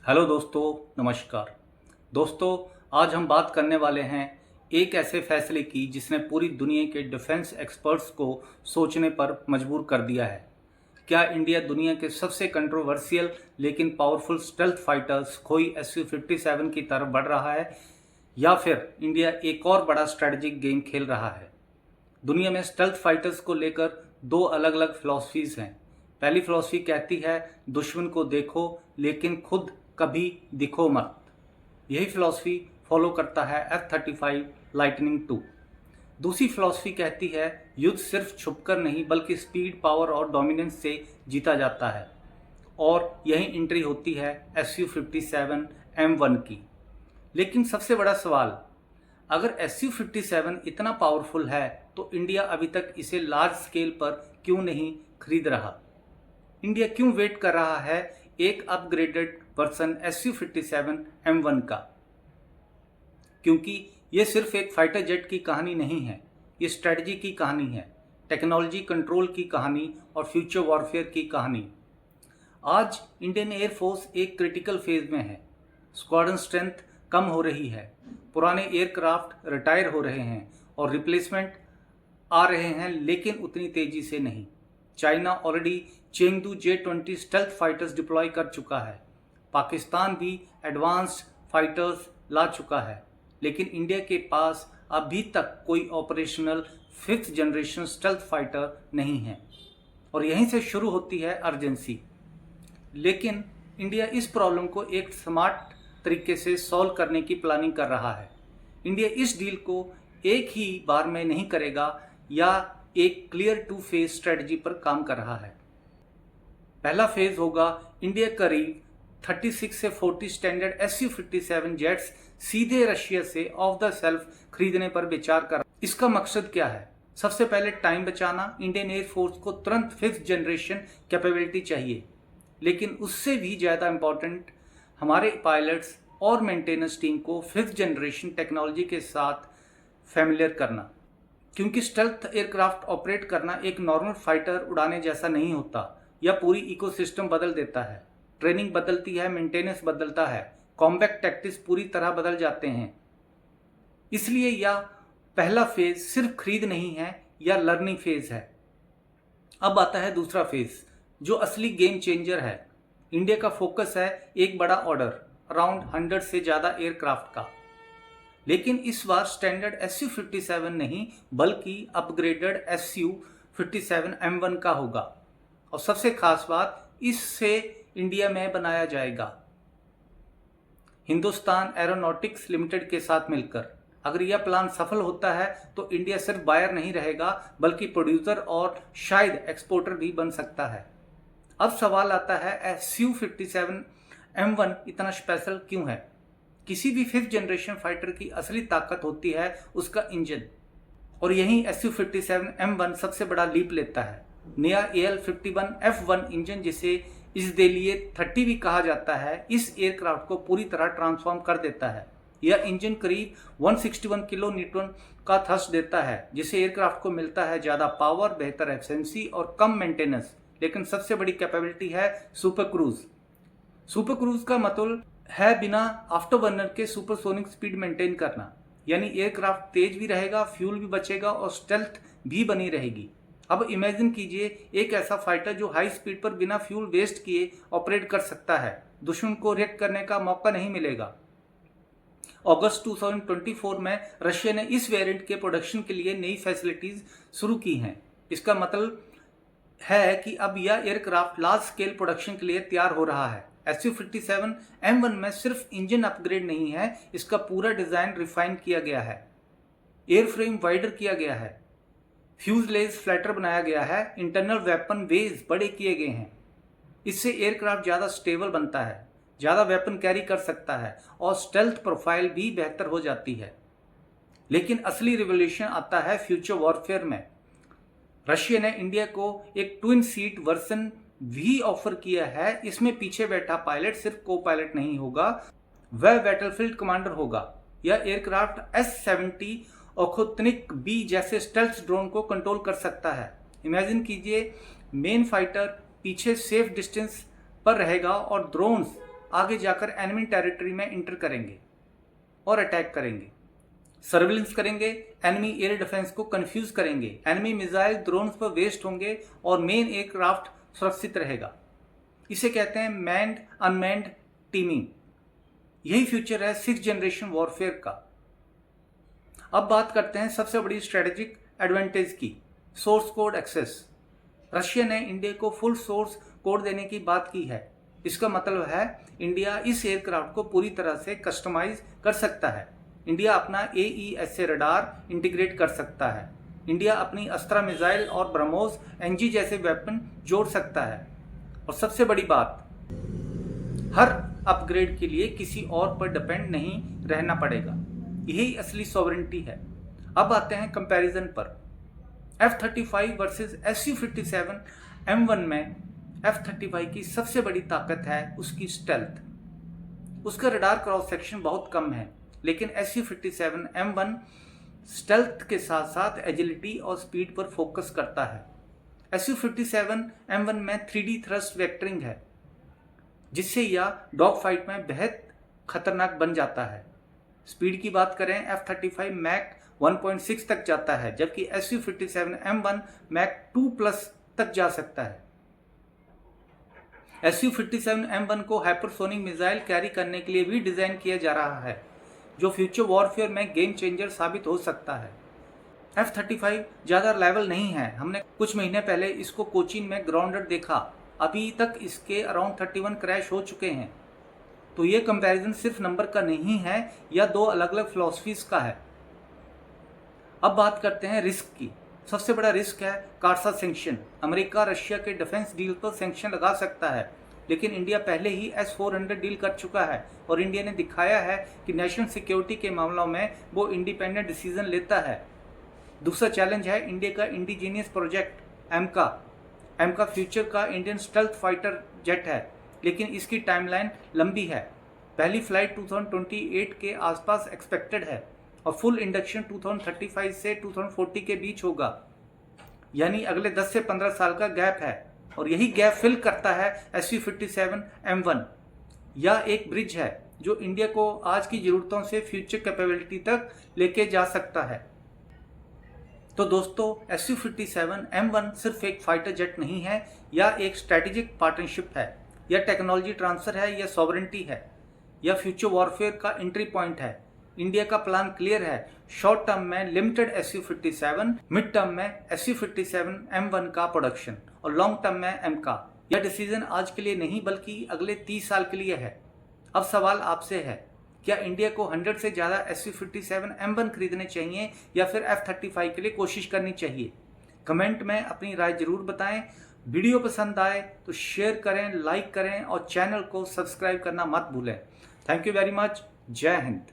Hello दोस्तों, नमस्कार। दोस्तों, आज हम बात करने वाले हैं एक ऐसे फैसले की जिसने पूरी दुनिया के डिफेंस एक्सपर्ट्स को सोचने पर मजबूर कर दिया है। क्या इंडिया दुनिया के सबसे कंट्रोवर्शियल लेकिन पावरफुल स्टेल्थ फाइटर्स खोई Su-57 की तरफ बढ़ रहा है, या फिर इंडिया एक और बड़ा स्ट्रेटजिक गेम खेल रहा है? दुनिया में स्टेल्थ फाइटर्स को लेकर दो अलग अलग फिलॉसफीज हैं। पहली फिलॉसफी कहती है दुश्मन को देखो लेकिन खुद कभी दिखो मत। यही फिलॉसफी फॉलो करता है F-35 लाइटनिंग 2। दूसरी फिलॉसफी कहती है युद्ध सिर्फ छुपकर नहीं बल्कि स्पीड, पावर और डोमिनेंस से जीता जाता है। और यही एंट्री होती है Su-57 M1 की। लेकिन सबसे बड़ा सवाल, अगर Su-57 इतना पावरफुल है तो इंडिया अभी तक इसे लार्ज स्केल पर क्यों नहीं खरीद रहा? इंडिया क्यों वेट कर रहा है एक अपग्रेडेड वर्जन Su-57 M1 का? क्योंकि ये सिर्फ एक फाइटर जेट की कहानी नहीं है, ये स्ट्रेटजी की कहानी है, टेक्नोलॉजी कंट्रोल की कहानी और फ्यूचर वॉरफेयर की कहानी। आज इंडियन एयरफोर्स एक क्रिटिकल फेज में है। स्क्वाड्रन स्ट्रेंथ कम हो रही है, पुराने एयरक्राफ्ट रिटायर हो रहे हैं और रिप्लेसमेंट आ रहे हैं, लेकिन उतनी तेजी से नहीं। China already Chengdu J-20 stealth fighters deploy कर चुका है। पाकिस्तान भी एडवांस्ड फाइटर्स ला चुका है, लेकिन इंडिया के पास अभी तक कोई operational 5th generation stealth fighter नहीं है। और यहीं से शुरू होती है अर्जेंसी। लेकिन इंडिया इस प्रॉब्लम को एक स्मार्ट तरीके से सॉल्व करने की प्लानिंग कर रहा है। इंडिया इस डील को एक ही बार में नहीं करेगा या एक क्लियर 2 फेज स्ट्रेटजी पर काम कर रहा है। पहला फेज होगा इंडिया करीब 36 से 40 स्टैंडर्ड Su-57 जेट्स सीधे रशिया से ऑफ द सेल्फ खरीदने पर विचार कर। इसका मकसद क्या है? सबसे पहले टाइम बचाना। इंडियन एयरफोर्स को तुरंत 5th जनरेशन कैपेबिलिटी चाहिए, लेकिन उससे भी ज़्यादा इम्पोर्टेंट हमारे पायलट्स और मेंटेनेंस टीम को 5th जनरेशन टेक्नोलॉजी के साथ फैमिलियर करना। क्योंकि स्टेल्थ एयरक्राफ्ट ऑपरेट करना एक नॉर्मल फाइटर उड़ाने जैसा नहीं होता। यह पूरी इकोसिस्टम बदल देता है। ट्रेनिंग बदलती है, मेंटेनेंस बदलता है, कॉम्बैट टैक्टिक्स पूरी तरह बदल जाते हैं। इसलिए यह पहला फेज सिर्फ खरीद नहीं है, यह लर्निंग फेज है। अब आता है दूसरा फेज, जो असली गेम चेंजर है। इंडिया का फोकस है एक बड़ा ऑर्डर, अराउंड 100 से ज़्यादा एयरक्राफ्ट का। लेकिन इस बार स्टैंडर्ड Su-57 नहीं बल्कि अपग्रेडेड Su-57 M1 का होगा। और सबसे खास बात, इससे इंडिया में बनाया जाएगा हिंदुस्तान एरोनॉटिक्स लिमिटेड के साथ मिलकर। अगर यह प्लान सफल होता है तो इंडिया सिर्फ बायर नहीं रहेगा बल्कि प्रोड्यूसर और शायद एक्सपोर्टर भी बन सकता है। अब सवाल आता है Su-57 M1 इतना स्पेशल क्यों है? किसी भी 5th जनरेशन फाइटर की असली ताकत होती है उसका इंजन, और यही Su-57 M1 सबसे बड़ा लीप लेता है। नया AL-51F1 इंजन, जिसे इसदेलिए 30 भी कहा जाता है, इस एयरक्राफ्ट को पूरी तरह ट्रांसफॉर्म कर देता है। यह इंजन करीब 161 किलो न्यूटन का थ्रस्ट देता है, जिससे एयरक्राफ्ट को मिलता है ज़्यादा पावर, बेहतर एफिशिएंसी और कम मेंटेनेंस। लेकिन सबसे बड़ी कैपेबिलिटी है सुपर क्रूज। सुपर क्रूज का मतलब है बिना आफ्टरबर्नर के सुपरसोनिक स्पीड मेंटेन करना। यानी एयरक्राफ्ट तेज भी रहेगा, फ्यूल भी बचेगा और स्टेल्थ भी बनी रहेगी। अब इमेजिन कीजिए एक ऐसा फाइटर जो हाई स्पीड पर बिना फ्यूल वेस्ट किए ऑपरेट कर सकता है। दुश्मन को रिएक्ट करने का मौका नहीं मिलेगा। अगस्त 2024 में रशिया ने इस वेरिएंट के प्रोडक्शन के लिए नई फैसिलिटीज शुरू की हैं। इसका मतलब है कि अब यह एयरक्राफ्ट लार्ज स्केल प्रोडक्शन के लिए तैयार हो रहा है। Su-57 M1 में सिर्फ इंजन अपग्रेड नहीं है, इसका पूरा डिजाइन रिफाइन किया गया है। एयरफ्रेम वाइडर किया गया है, फ्यूजलेज फ्लैटर बनाया गया है, इंटरनल वेपन वेज बड़े किए गए हैं। इससे एयरक्राफ्ट ज़्यादा स्टेबल बनता है, ज़्यादा वेपन कैरी कर सकता है और स्टेल्थ प्रोफाइल भी बेहतर हो जाती है। लेकिन असली रिवोल्यूशन आता है फ्यूचर वॉरफेयर में। रशिया ने इंडिया को एक ट्विन सीट वर्जन भी ऑफर किया है। इसमें पीछे बैठा पायलट सिर्फ को पायलट नहीं होगा, वह बैटलफील्ड कमांडर होगा। यह एयरक्राफ्ट S-70 ओखोत्निक बी जैसे स्टेल्थ ड्रोन को कंट्रोल कर सकता है। इमेजिन कीजिए मेन फाइटर पीछे सेफ डिस्टेंस पर रहेगा और ड्रोन्स आगे जाकर एनिमी टेरिटरी में इंटर करेंगे और अटैक करेंगे, सर्विलेंस करेंगे, एनिमी एयर डिफेंस को कंफ्यूज करेंगे, एनिमी मिसाइल ड्रोन्स पर वेस्ट होंगे और मेन एयरक्राफ्ट सुरक्षित रहेगा। इसे कहते हैं मैन्ड अनमैन्ड टीमिंग। यही फ्यूचर है 6th जनरेशन वॉरफेयर का। अब बात करते हैं सबसे बड़ी स्ट्रेटेजिक एडवांटेज की, सोर्स कोड एक्सेस। रशिया ने इंडिया को फुल सोर्स कोड देने की बात की है। इसका मतलब है इंडिया इस एयरक्राफ्ट को पूरी तरह से कस्टमाइज कर सकता है। इंडिया अपना AESA रडार इंटीग्रेट कर सकता है। इंडिया अपनी अस्त्रा मिसाइल और ब्रह्मोस NG जैसे वेपन जोड़ सकता है। और सबसे बड़ी बात, हर अपग्रेड के लिए किसी और पर डिपेंड नहीं रहना पड़ेगा। यही असली सॉवरेंटी है। अब आते हैं कंपैरिजन पर। F-35 वर्सेस Su-57 M1 में F-35 की सबसे बड़ी ताकत है उसकी स्टेल्थ। उसका रडार क्रॉस सेक्शन बहुत कम है, लेकिन Su-57 M1 स्टेल्थ के साथ साथ एजिलिटी और स्पीड पर फोकस करता है। Su-57 M1 में 3D थ्रस्ट वेक्टरिंग है, जिससे यह डॉग फाइट में बेहद खतरनाक बन जाता है। स्पीड की बात करें, F-35 मैक 1.6 तक जाता है, जबकि Su-57 M1 मैक 2+ तक जा सकता है। Su-57 M1 को हाइपरसोनिक मिसाइल कैरी करने के लिए भी डिजाइन किया जा रहा है, जो फ्यूचर वॉरफेयर में गेम चेंजर साबित हो सकता है। F-35 ज़्यादा लेवल नहीं है। हमने कुछ महीने पहले इसको कोचीन में ग्राउंडेड देखा। अभी तक इसके अराउंड 31 क्रैश हो चुके हैं। तो ये कंपैरिजन सिर्फ नंबर का नहीं है, या दो अलग अलग फिलॉसफीज का है। अब बात करते हैं रिस्क की। सबसे बड़ा रिस्क है कार्सा सैंक्शन। अमेरिका रशिया के डिफेंस डील पर सैंक्शन लगा सकता है, लेकिन इंडिया पहले ही S-400 डील कर चुका है और इंडिया ने दिखाया है कि नेशनल सिक्योरिटी के मामलों में वो इंडिपेंडेंट डिसीजन लेता है। दूसरा चैलेंज है इंडिया का इंडिजीनियस प्रोजेक्ट एमका। एमका फ्यूचर का इंडियन स्टेल्थ फाइटर जेट है, लेकिन इसकी टाइमलाइन लंबी है। पहली फ्लाइट 2028 के आसपास एक्सपेक्टेड है और फुल इंडक्शन 2035 से 2040 के बीच होगा, यानी अगले 10 से 15 साल का गैप है। और यही गैप फिल करता है Su-57 M1। यह एक ब्रिज है जो इंडिया को आज की ज़रूरतों से फ्यूचर कैपेबिलिटी तक लेके जा सकता है। तो दोस्तों, Su-57 M1 सिर्फ एक फाइटर जेट नहीं है, या एक स्ट्रेटेजिक पार्टनरशिप है, या टेक्नोलॉजी ट्रांसफर है, या सॉवरेंटी है, या फ्यूचर वॉरफेयर का एंट्री पॉइंट है। इंडिया का प्लान क्लियर है। शॉर्ट टर्म में लिमिटेड Su-57, मिड टर्म में Su-57 M1 का प्रोडक्शन और लॉन्ग टर्म में M का। यह डिसीजन आज के लिए नहीं बल्कि अगले 30 साल के लिए है। अब सवाल आपसे है, क्या इंडिया को 100 से ज़्यादा Su-57 M1 खरीदने चाहिए या फिर F-35 के लिए कोशिश करनी चाहिए? कमेंट में अपनी राय जरूर बताएं। वीडियो पसंद आए तो शेयर करें, लाइक करें और चैनल को सब्सक्राइब करना मत भूलें। Thank you very much. जय हिंद।